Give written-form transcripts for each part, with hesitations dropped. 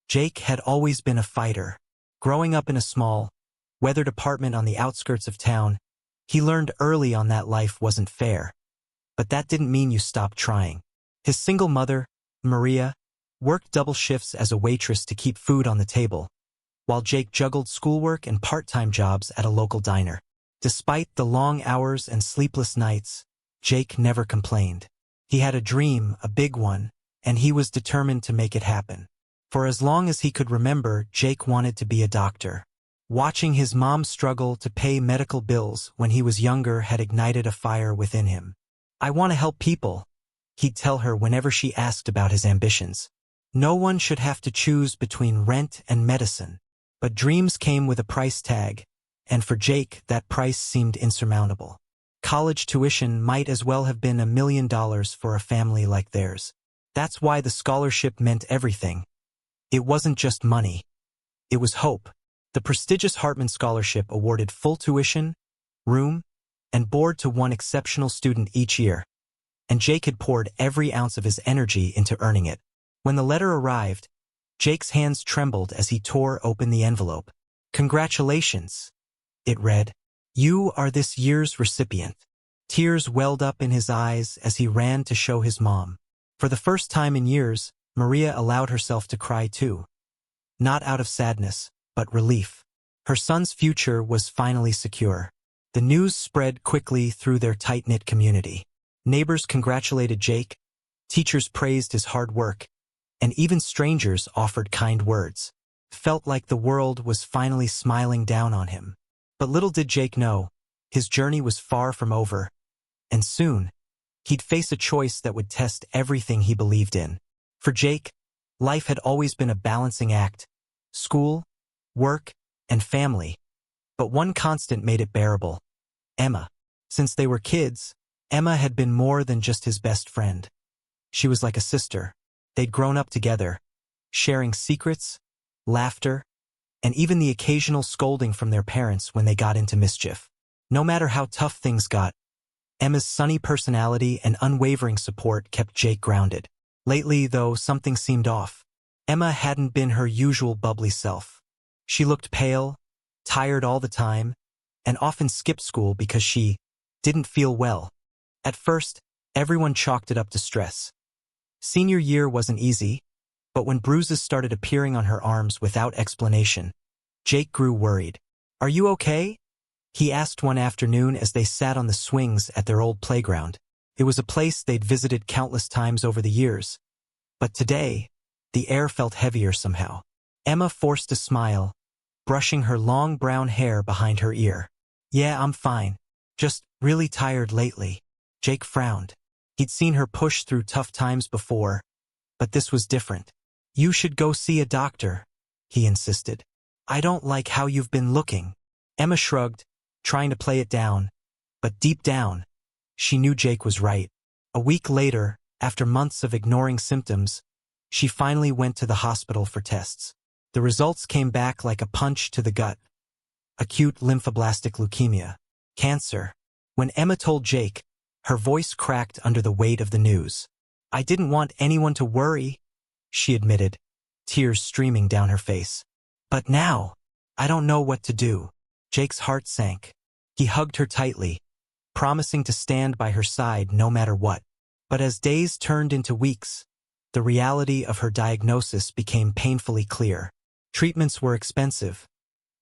Jake had always been a fighter. Growing up in a small, weathered apartment on the outskirts of town, he learned early on that life wasn't fair. But that didn't mean you stopped trying. His single mother, Maria, worked double shifts as a waitress to keep food on the table, while Jake juggled schoolwork and part-time jobs at a local diner. Despite the long hours and sleepless nights, Jake never complained. He had a dream, a big one, and he was determined to make it happen. For as long as he could remember, Jake wanted to be a doctor. Watching his mom struggle to pay medical bills when he was younger had ignited a fire within him. "I want to help people," he'd tell her whenever she asked about his ambitions. No one should have to choose between rent and medicine. But dreams came with a price tag, and for Jake, that price seemed insurmountable. College tuition might as well have been $1 million for a family like theirs. That's why the scholarship meant everything. It wasn't just money. It was hope. The prestigious Hartman Scholarship awarded full tuition, room, and board to one exceptional student each year, and Jake had poured every ounce of his energy into earning it. When the letter arrived, Jake's hands trembled as he tore open the envelope. "Congratulations," it read. "You are this year's recipient." Tears welled up in his eyes as he ran to show his mom. For the first time in years, Maria allowed herself to cry too. Not out of sadness, but relief. Her son's future was finally secure. The news spread quickly through their tight-knit community. Neighbors congratulated Jake, teachers praised his hard work, and even strangers offered kind words. Felt like the world was finally smiling down on him. But little did Jake know, his journey was far from over, and soon, he'd face a choice that would test everything he believed in. For Jake, life had always been a balancing act: school, work, and family. But one constant made it bearable: Emma. Since they were kids, Emma had been more than just his best friend. She was like a sister. They'd grown up together, sharing secrets, laughter, and even the occasional scolding from their parents when they got into mischief. No matter how tough things got, Emma's sunny personality and unwavering support kept Jake grounded. Lately, though, something seemed off. Emma hadn't been her usual bubbly self. She looked pale, tired all the time, and often skipped school because she didn't feel well. At first, everyone chalked it up to stress. Senior year wasn't easy, but when bruises started appearing on her arms without explanation, Jake grew worried. "Are you okay?" he asked one afternoon as they sat on the swings at their old playground. It was a place they'd visited countless times over the years. But today, the air felt heavier somehow. Emma forced a smile, brushing her long brown hair behind her ear. "Yeah, I'm fine. Just really tired lately." Jake frowned. He'd seen her push through tough times before, but this was different. "You should go see a doctor," he insisted. "I don't like how you've been looking." Emma shrugged, trying to play it down, but deep down, she knew Jake was right. A week later, after months of ignoring symptoms, she finally went to the hospital for tests. The results came back like a punch to the gut. Acute lymphoblastic leukemia. Cancer. When Emma told Jake, her voice cracked under the weight of the news. "I didn't want anyone to worry," she admitted, tears streaming down her face. "But now, I don't know what to do." Jake's heart sank. He hugged her tightly, promising to stand by her side no matter what. But as days turned into weeks, the reality of her diagnosis became painfully clear. Treatments were expensive,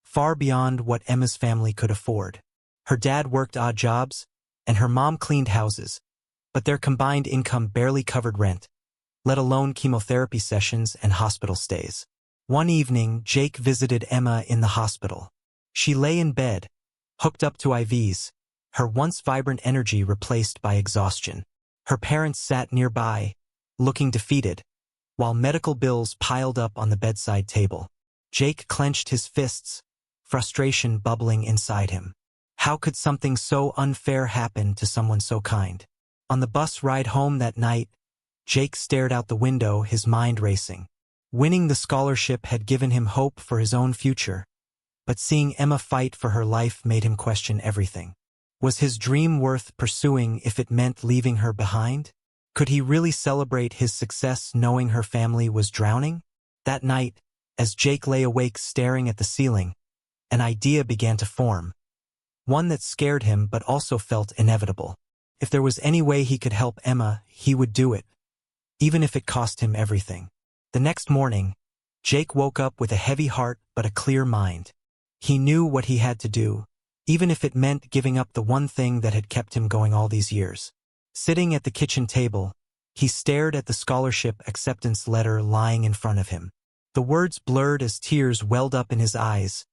far beyond what Emma's family could afford. Her dad worked odd jobs, and her mom cleaned houses, but their combined income barely covered rent, let alone chemotherapy sessions and hospital stays. One evening, Jake visited Emma in the hospital. She lay in bed, hooked up to IVs, her once vibrant energy replaced by exhaustion. Her parents sat nearby, looking defeated, while medical bills piled up on the bedside table. Jake clenched his fists, frustration bubbling inside him. How could something so unfair happen to someone so kind? On the bus ride home that night, Jake stared out the window, his mind racing. Winning the scholarship had given him hope for his own future, but seeing Emma fight for her life made him question everything. Was his dream worth pursuing if it meant leaving her behind? Could he really celebrate his success knowing her family was drowning? That night, As Jake lay awake staring at the ceiling, an idea began to form. One that scared him but also felt inevitable. If there was any way he could help Emma, he would do it, even if it cost him everything. The next morning, Jake woke up with a heavy heart but a clear mind. He knew what he had to do, even if it meant giving up the one thing that had kept him going all these years. Sitting at the kitchen table, he stared at the scholarship acceptance letter lying in front of him. The words blurred as tears welled up in his eyes,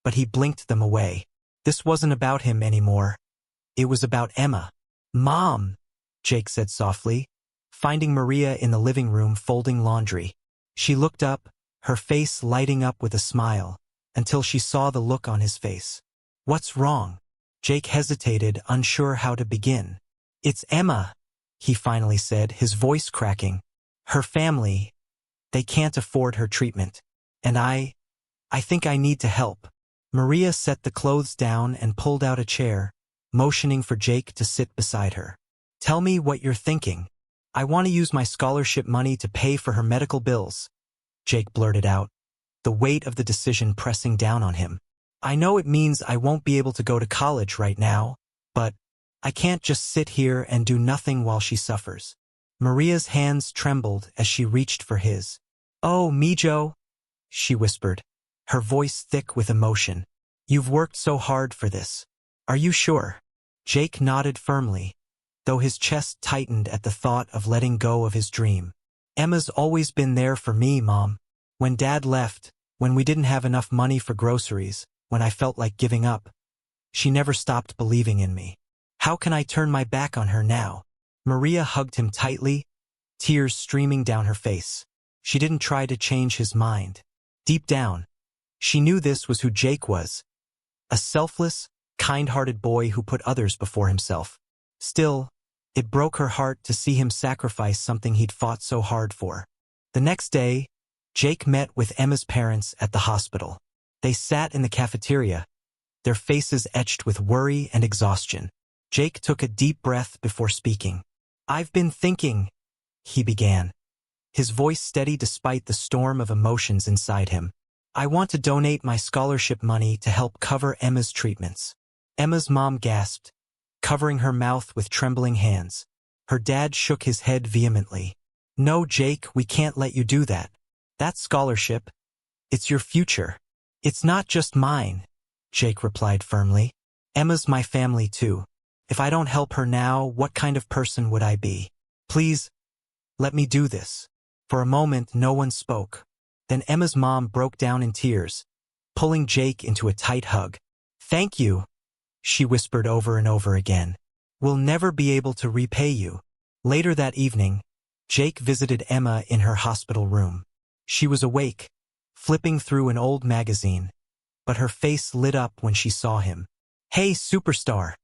but he blinked them away. This wasn't about him anymore. It was about Emma. "Mom," Jake said softly, finding Maria in the living room folding laundry. She looked up, her face lighting up with a smile, until she saw the look on his face. "What's wrong?" Jake hesitated, unsure how to begin. "It's Emma," he finally said, his voice cracking. "Her family, they can't afford her treatment. And I think I need to help." Maria set the clothes down and pulled out a chair, motioning for Jake to sit beside her. "Tell me what you're thinking." "I want to use my scholarship money to pay for her medical bills," Jake blurted out, the weight of the decision pressing down on him. "I know it means I won't be able to go to college right now, but I can't just sit here and do nothing while she suffers." Maria's hands trembled as she reached for his. "Oh, Mijo," she whispered, her voice thick with emotion. "You've worked so hard for this. Are you sure?" Jake nodded firmly, though his chest tightened at the thought of letting go of his dream. "Emma's always been there for me, Mom. When Dad left, when we didn't have enough money for groceries, when I felt like giving up, she never stopped believing in me. How can I turn my back on her now?" Maria hugged him tightly, tears streaming down her face. She didn't try to change his mind. Deep down, she knew this was who Jake was, a selfless, kind-hearted boy who put others before himself. Still, it broke her heart to see him sacrifice something he'd fought so hard for. The next day, Jake met with Emma's parents at the hospital. They sat in the cafeteria, their faces etched with worry and exhaustion. Jake took a deep breath before speaking. "I've been thinking," he began, his voice steady despite the storm of emotions inside him. "I want to donate my scholarship money to help cover Emma's treatments." Emma's mom gasped, covering her mouth with trembling hands. Her dad shook his head vehemently. "No, Jake, we can't let you do that. That scholarship, it's your future." "It's not just mine," Jake replied firmly. "Emma's my family too. If I don't help her now, what kind of person would I be? Please, let me do this." For a moment, no one spoke. Then Emma's mom broke down in tears, pulling Jake into a tight hug. "Thank you," she whispered over and over again. "We'll never be able to repay you." Later that evening, Jake visited Emma in her hospital room. She was awake, flipping through an old magazine, but her face lit up when she saw him. "Hey, superstar,"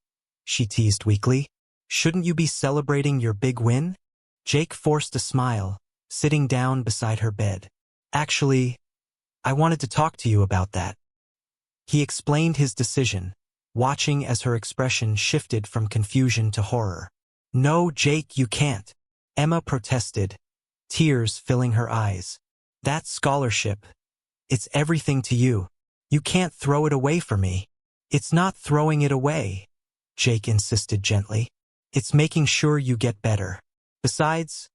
she teased weakly. "Shouldn't you be celebrating your big win?" Jake forced a smile, sitting down beside her bed. "Actually, I wanted to talk to you about that." He explained his decision, watching as her expression shifted from confusion to horror. "No, Jake, you can't," Emma protested, tears filling her eyes. "That scholarship, it's everything to you. You can't throw it away for me." "It's not throwing it away," Jake insisted gently. "It's making sure you get better. Besides,"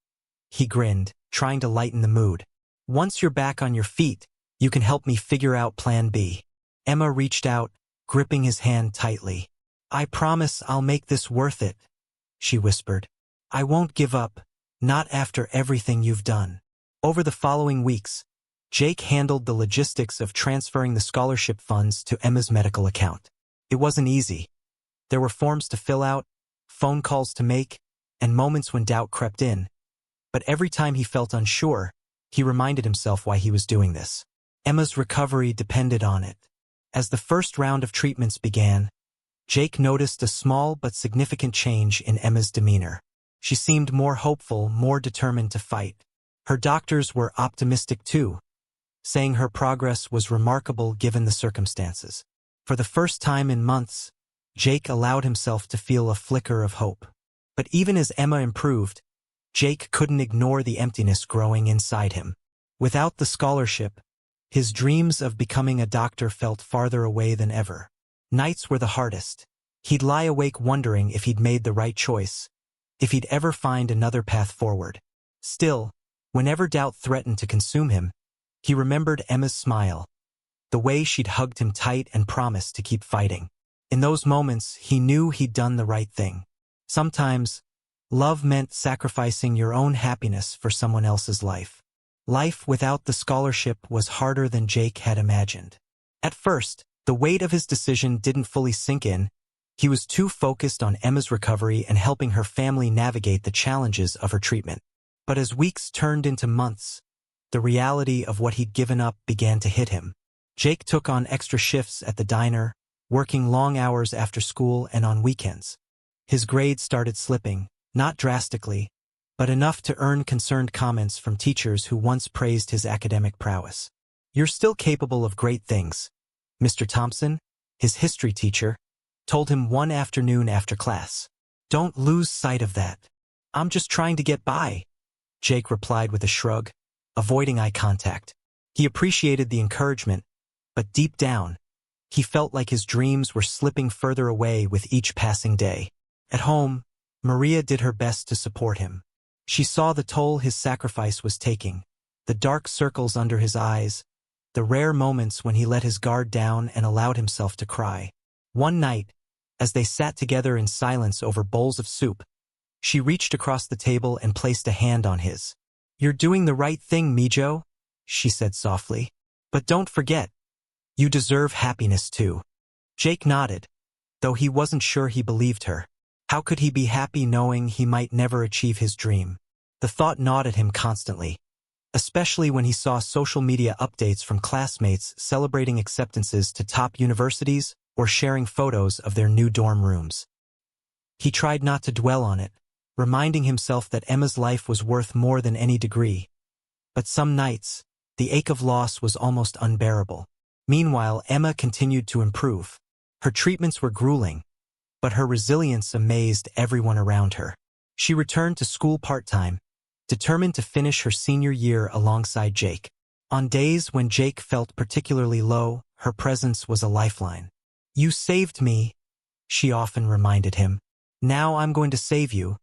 he grinned, trying to lighten the mood, "once you're back on your feet, you can help me figure out Plan B." Emma reached out, gripping his hand tightly. "I promise I'll make this worth it," she whispered. "I won't give up, not after everything you've done." Over the following weeks, Jake handled the logistics of transferring the scholarship funds to Emma's medical account. It wasn't easy. There were forms to fill out, phone calls to make, and moments when doubt crept in. But every time he felt unsure, he reminded himself why he was doing this. Emma's recovery depended on it. As the first round of treatments began, Jake noticed a small but significant change in Emma's demeanor. She seemed more hopeful, more determined to fight. Her doctors were optimistic too, saying her progress was remarkable given the circumstances. For the first time in months, Jake allowed himself to feel a flicker of hope. But even as Emma improved, Jake couldn't ignore the emptiness growing inside him. Without the scholarship, His dreams of becoming a doctor felt farther away than ever. Nights were the hardest. He'd lie awake wondering if he'd made the right choice, if he'd ever find another path forward. Still, whenever doubt threatened to consume him, he remembered Emma's smile, the way she'd hugged him tight and promised to keep fighting. In those moments, he knew he'd done the right thing. Sometimes, love meant sacrificing your own happiness for someone else's life. Life without the scholarship was harder than Jake had imagined. At first, the weight of his decision didn't fully sink in. He was too focused on Emma's recovery and helping her family navigate the challenges of her treatment. But as weeks turned into months, the reality of what he'd given up began to hit him. Jake took on extra shifts at the diner, working long hours after school and on weekends. His grades started slipping, not drastically, but enough to earn concerned comments from teachers who once praised his academic prowess. "You're still capable of great things," Mr. Thompson, his history teacher, told him one afternoon after class. "Don't lose sight of that." "I'm just trying to get by," Jake replied with a shrug, avoiding eye contact. He appreciated the encouragement, but deep down, he felt like his dreams were slipping further away with each passing day. At home, Maria did her best to support him. She saw the toll his sacrifice was taking, the dark circles under his eyes, the rare moments when he let his guard down and allowed himself to cry. One night, as they sat together in silence over bowls of soup, she reached across the table and placed a hand on his. "You're doing the right thing, Mijo," she said softly. "But don't forget, you deserve happiness too." Jake nodded, though he wasn't sure he believed her. How could he be happy knowing he might never achieve his dream? The thought gnawed at him constantly, especially when he saw social media updates from classmates celebrating acceptances to top universities or sharing photos of their new dorm rooms. He tried not to dwell on it, reminding himself that Emma's life was worth more than any degree. But some nights, the ache of loss was almost unbearable. Meanwhile, Emma continued to improve. Her treatments were grueling, but her resilience amazed everyone around her. She returned to school part-time, determined to finish her senior year alongside Jake. On days when Jake felt particularly low, her presence was a lifeline. "You saved me," she often reminded him. "Now I'm going to save you,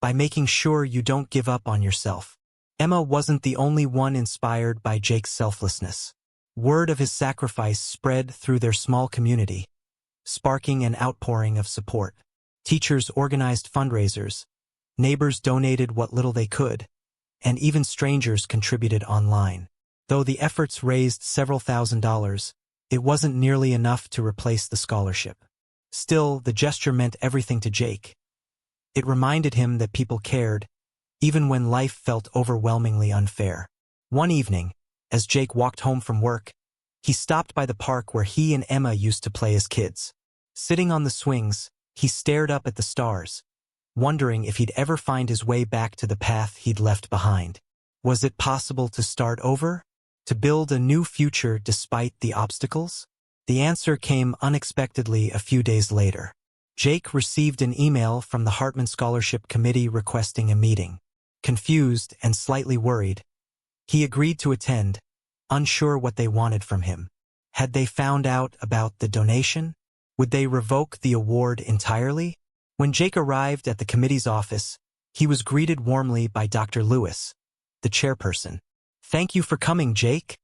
by making sure you don't give up on yourself." Emma wasn't the only one inspired by Jake's selflessness. Word of his sacrifice spread through their small community, sparking an outpouring of support. Teachers organized fundraisers, neighbors donated what little they could, and even strangers contributed online. Though the efforts raised several $1,000s, it wasn't nearly enough to replace the scholarship. Still, the gesture meant everything to Jake. It reminded him that people cared, even when life felt overwhelmingly unfair. One evening, as Jake walked home from work, he stopped by the park where he and Emma used to play as kids. Sitting on the swings, he stared up at the stars, wondering if he'd ever find his way back to the path he'd left behind. Was it possible to start over? To build a new future despite the obstacles? The answer came unexpectedly a few days later. Jake received an email from the Hartman Scholarship Committee requesting a meeting. Confused and slightly worried, he agreed to attend, unsure what they wanted from him. Had they found out about the donation? Would they revoke the award entirely? When Jake arrived at the committee's office, he was greeted warmly by Dr. Lewis, the chairperson. "Thank you for coming, Jake,"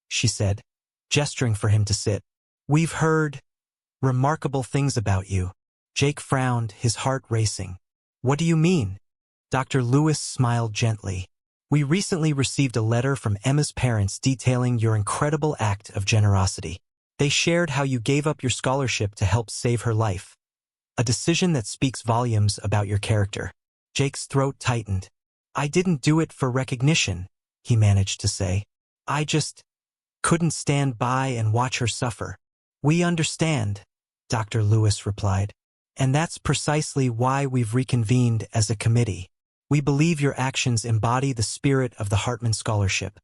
she said, gesturing for him to sit. "We've heard remarkable things about you." Jake frowned, his heart racing. "What do you mean?" Dr. Lewis smiled gently. "We recently received a letter from Emma's parents detailing your incredible act of generosity. They shared how you gave up your scholarship to help save her life. A decision that speaks volumes about your character." Jake's throat tightened. "I didn't do it for recognition," he managed to say. "I just couldn't stand by and watch her suffer." "We understand," Dr. Lewis replied. "And that's precisely why we've reconvened as a committee. We believe your actions embody the spirit of the Hartman Scholarship,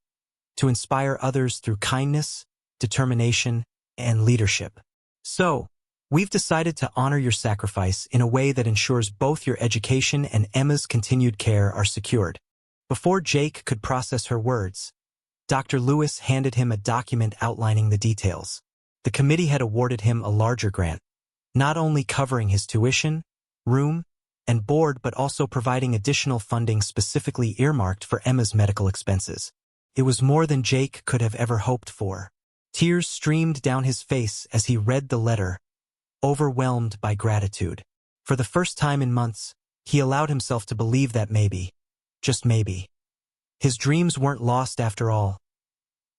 to inspire others through kindness, determination, and leadership. So, we've decided to honor your sacrifice in a way that ensures both your education and Emma's continued care are secured." Before Jake could process her words, Dr. Lewis handed him a document outlining the details. The committee had awarded him a larger grant, not only covering his tuition, room, and board but also providing additional funding specifically earmarked for Emma's medical expenses. It was more than Jake could have ever hoped for. Tears streamed down his face as he read the letter, overwhelmed by gratitude. For the first time in months, he allowed himself to believe that maybe, just maybe, his dreams weren't lost after all.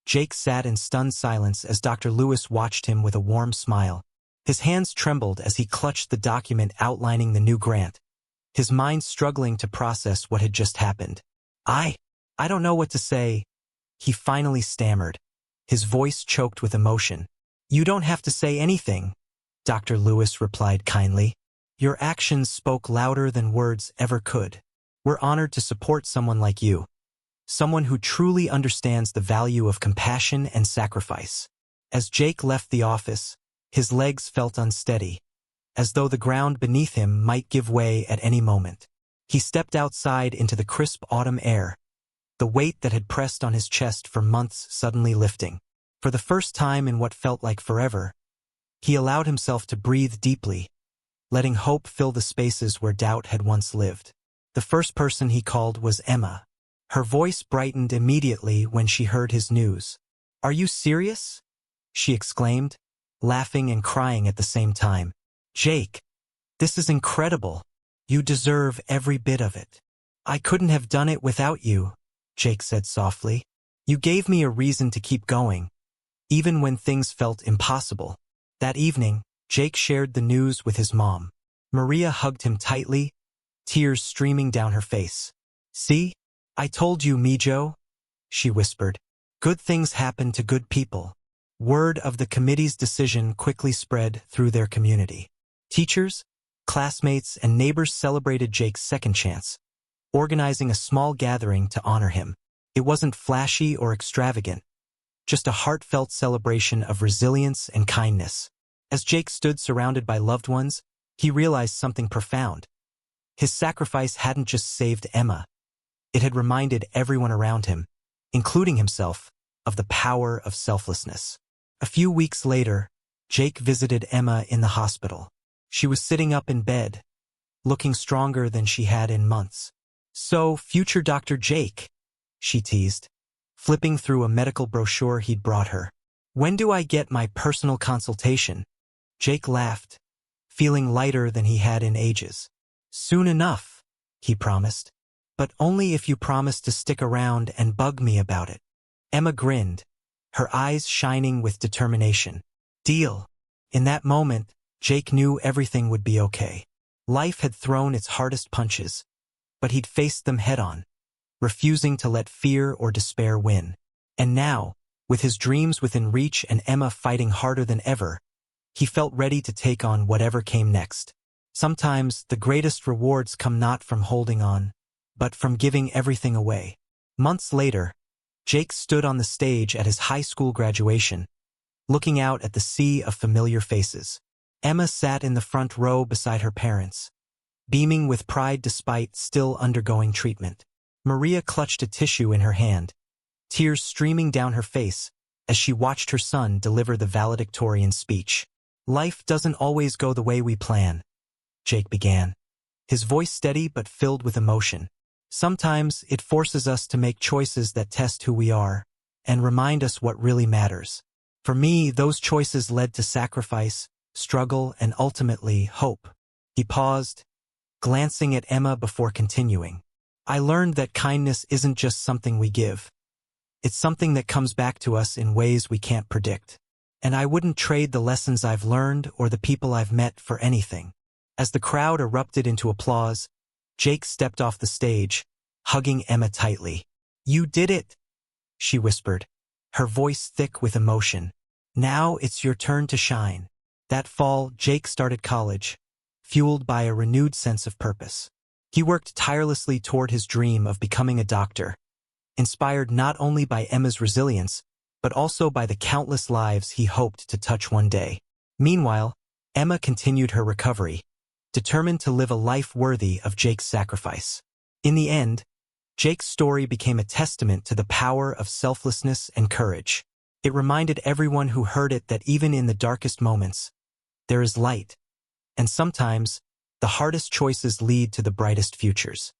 Jake sat in stunned silence as Dr. Lewis watched him with a warm smile. His hands trembled as he clutched the document outlining the new grant, his mind struggling to process what had just happened. I don't know what to say, he finally stammered, his voice choked with emotion. You don't have to say anything, Dr. Lewis replied kindly. Your actions spoke louder than words ever could. We're honored to support someone like you, someone who truly understands the value of compassion and sacrifice. As Jake left the office, his legs felt unsteady, as though the ground beneath him might give way at any moment. He stepped outside into the crisp autumn air, the weight that had pressed on his chest for months suddenly lifting. For the first time in what felt like forever, he allowed himself to breathe deeply, letting hope fill the spaces where doubt had once lived. The first person he called was Emma. Her voice brightened immediately when she heard his news. Are you serious? She exclaimed, laughing and crying at the same time. Jake, this is incredible. You deserve every bit of it. I couldn't have done it without you, Jake said softly. You gave me a reason to keep going, even when things felt impossible. That evening, Jake shared the news with his mom. Maria hugged him tightly, tears streaming down her face. See? I told you, Mijo, she whispered. Good things happen to good people. Word of the committee's decision quickly spread through their community. Teachers, classmates, and neighbors celebrated Jake's second chance, organizing a small gathering to honor him. It wasn't flashy or extravagant, just a heartfelt celebration of resilience and kindness. As Jake stood surrounded by loved ones, he realized something profound. His sacrifice hadn't just saved Emma. It had reminded everyone around him, including himself, of the power of selflessness. A few weeks later, Jake visited Emma in the hospital. She was sitting up in bed, looking stronger than she had in months. So, future Dr. Jake, she teased, flipping through a medical brochure he'd brought her. When do I get my personal consultation? Jake laughed, feeling lighter than he had in ages. Soon enough, he promised. But only if you promise to stick around and bug me about it. Emma grinned, her eyes shining with determination. Deal. In that moment, Jake knew everything would be okay. Life had thrown its hardest punches, but he'd faced them head-on, refusing to let fear or despair win. And now, with his dreams within reach and Emma fighting harder than ever, he felt ready to take on whatever came next. Sometimes, the greatest rewards come not from holding on, but from giving everything away. Months later, Jake stood on the stage at his high school graduation, looking out at the sea of familiar faces. Emma sat in the front row beside her parents, beaming with pride despite still undergoing treatment. Maria clutched a tissue in her hand, tears streaming down her face as she watched her son deliver the valedictorian speech. Life doesn't always go the way we plan, Jake began, his voice steady but filled with emotion. Sometimes it forces us to make choices that test who we are and remind us what really matters. For me, those choices led to sacrifice, struggle, and ultimately hope. He paused, glancing at Emma before continuing. I learned that kindness isn't just something we give. It's something that comes back to us in ways we can't predict. And I wouldn't trade the lessons I've learned or the people I've met for anything. As the crowd erupted into applause, Jake stepped off the stage, hugging Emma tightly. You did it, she whispered, her voice thick with emotion. Now it's your turn to shine. That fall, Jake started college, fueled by a renewed sense of purpose. He worked tirelessly toward his dream of becoming a doctor, inspired not only by Emma's resilience, but also by the countless lives he hoped to touch one day. Meanwhile, Emma continued her recovery, determined to live a life worthy of Jake's sacrifice. In the end, Jake's story became a testament to the power of selflessness and courage. It reminded everyone who heard it that even in the darkest moments, there is light, and sometimes the hardest choices lead to the brightest futures.